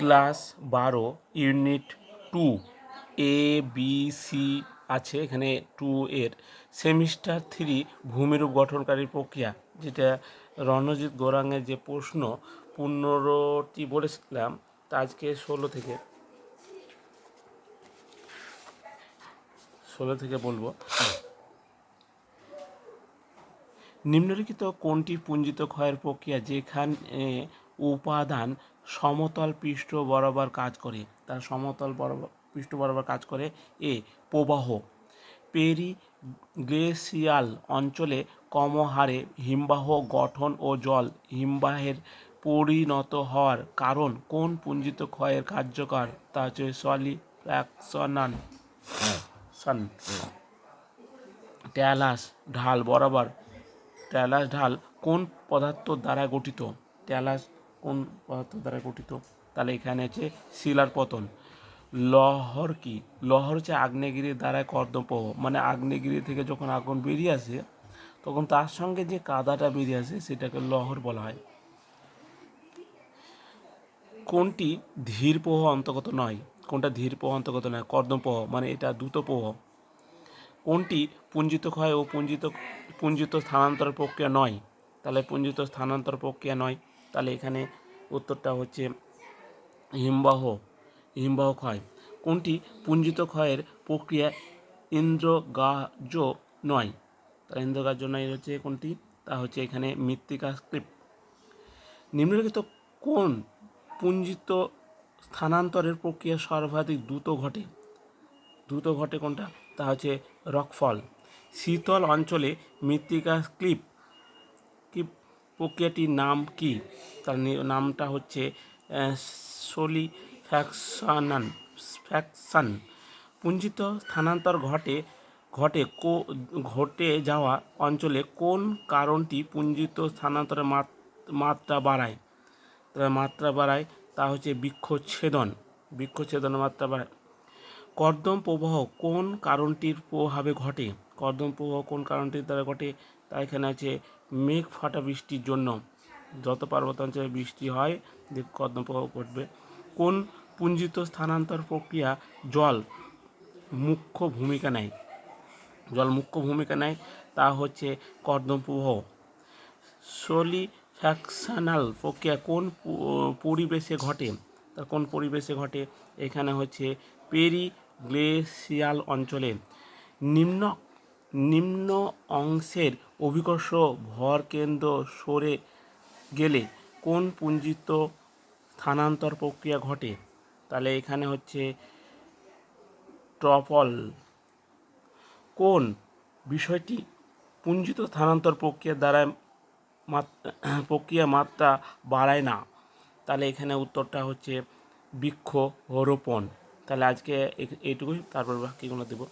Class 12 unit 2 A B C আছে এখানে 2 এর সেমিস্টার 3 ভূমিরূপ গঠনকারী প্রক্রিয়া, যেটা রণজিৎ গৌরাঙ্গের যে প্রশ্ন 15টি বলেছিলাম, তা আজকে 16 থেকে বলবো। নিম্নলিখিত কোনটি পুঞ্জিত ক্ষয়ের প্রক্রিয়া যেখানে উপাদান সমতল পৃষ্ঠ বরাবর কাজ করে? তার সমতল পৃষ্ঠ বরাবর কাজ করে। এ প্রবাহ। পেরিগ্লেসিয়াল অঞ্চলে কমহারে হিমবাহ গঠন ও জল হিমবাহের পরিণত হওয়ার কারণ কোন পুঞ্জিত ক্ষয়ের কার্যকর? তা হচ্ছে সলিফ্যাকশন। ট্যালাস ঢাল বরাবর ট্যালাস ঢাল কোন পদার্থ দ্বারা গঠিত? ট্যালাস কোন পদার্থ দ্বারা গঠিত? তাহলে এখানে আছে শিলার পতন। লহর কি? লহর হচ্ছে আগ্নেয়গিরির দ্বারা কর্দমপ্রবাহ, মানে আগ্নেয়গিরি থেকে যখন আগুন বেরিয়ে আসে তখন তার সঙ্গে যে কাদাটা বেরিয়ে আসে সেটাকে লহর বলা হয়। কোনটি ধীর প্রবাহ অন্তর্গত নয়? কোনটা ধীর প্রবাহ অন্তর্গত নয়? কর্দমপ্রবাহ, মানে এটা দ্রুত প্রবাহ। কোনটি পুঞ্জিত ক্ষয় ও পুঞ্জিত স্থানান্তর প্রক্রিয়া নয়? তাহলে পুঞ্জিত স্থানান্তর প্রক্রিয়া নয়। তাহলে এখানে উত্তরটা হচ্ছে হিমবাহ ক্ষয়। কোনটি পুঞ্জিত ক্ষয়ের প্রক্রিয়া ইন্দ্রগ্রাহ্য নয়? তাহলে ইন্দ্রগ্রাহ্য নয় হচ্ছে কোনটি? তা হচ্ছে এখানে মৃত্তিকা স্ক্রিপ্ট। নিম্নলিখিত কোন পুঞ্জিত স্থানান্তরের প্রক্রিয়া সর্বাধিক দ্রুত ঘটে কোনটা? তা হচ্ছে রকফল। শীতল অঞ্চলে মৃত্তিকা ক্লিপ প্রক্রিয়াটির নাম কি? তার নামটা হচ্ছে সলিফ্যাকশন। পুঞ্জিত স্থানান্তর ঘটে যাওয়া অঞ্চলে কোন কারণটি পুঞ্জিত স্থানান্তরের মাত্রা বাড়ায়? তা হচ্ছে বৃক্ষচ্ছেদনের মাত্রা বাড়ায়। কর্দম প্রবাহ কোন কারণটির প্রভাবে ঘটে? কর্দম প্রবাহ কোন কারণটির দ্বারা ঘটে? তা এখানে আছে মেঘ ফাটা বৃষ্টির জন্য। যত পার্বত্য অঞ্চলে বৃষ্টি হয় যে কর্দম প্রবাহ ঘটবে। কোন পুঞ্জিত স্থানান্তর প্রক্রিয়া জল মুখ্য ভূমিকা নেয়? তা হচ্ছে কর্দম প্রবাহ। সলিফ্যাকশনাল প্রক্রিয়া কোন পরিবেশে ঘটে? তা কোন পরিবেশে ঘটে? এখানে হচ্ছে পেরিগ্লেসিয়াল অঞ্চলে। নিম্ন অংশের অভিকর্ষ ভরকেন্দ্র সরে গেলে কোন পুঞ্জিত স্থানান্তর প্রক্রিয়া ঘটে? তাহলে এখানে হচ্ছে ট্রপল। কোন বিষয়টি পুঞ্জিত স্থানান্তর প্রক্রিয়া মাত্রা বাড়ায় না? তাহলে এখানে উত্তরটা হচ্ছে বৃক্ষরোপণ। তাহলে আজকে এইটুকুই, তারপর বাকিগুলো দেবো।